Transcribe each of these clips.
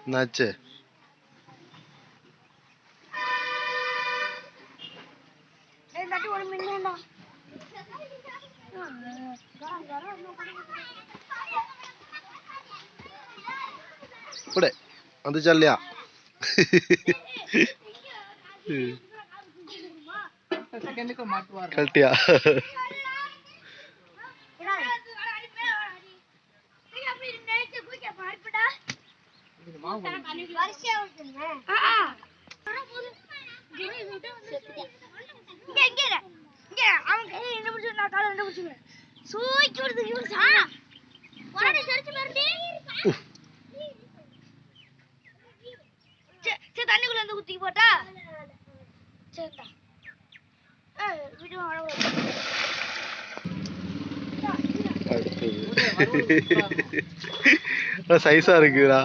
என்னாச்சு? கூட வந்துச்சா இல்லையா? கழட்டியா? தண்ணிக்குள்ள இருந்து குத்தி போட்டா சைஸா இருக்குடா.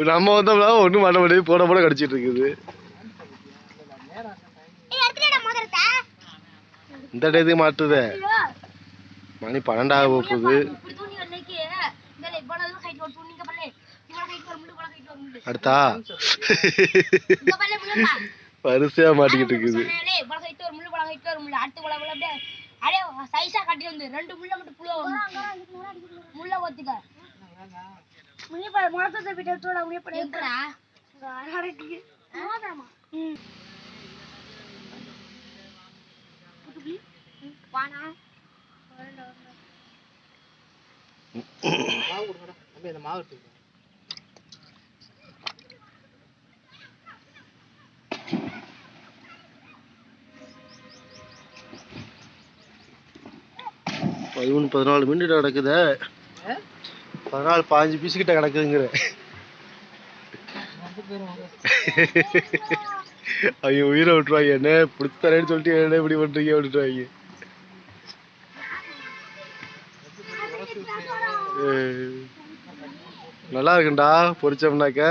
நம்ம வந்தோம்னா ஒண்ணும் பண்ண முடியாது, போட போட கடிச்சிட்டு இருக்குது. இந்த டயத்துக்கு மாட்டுது. மணி 12 போகுது. அடுத்தா வரிசையா மாட்டிக்கிட்டு இருக்குது. பதிமூணு 14 மினிட் கிடக்குது. 14-15 பீஸ் கிட்ட கிடக்குதுங்கிற. அவங்க உயிரை விட்டுருவாங்க. என்ன பிடிச்சி தரேன்னு சொல்லிட்டு என்ன இப்படி பண்றீங்க விட்டுருவாங்க. நல்லா இருக்குண்டா பொரிச்சோம்னாக்க.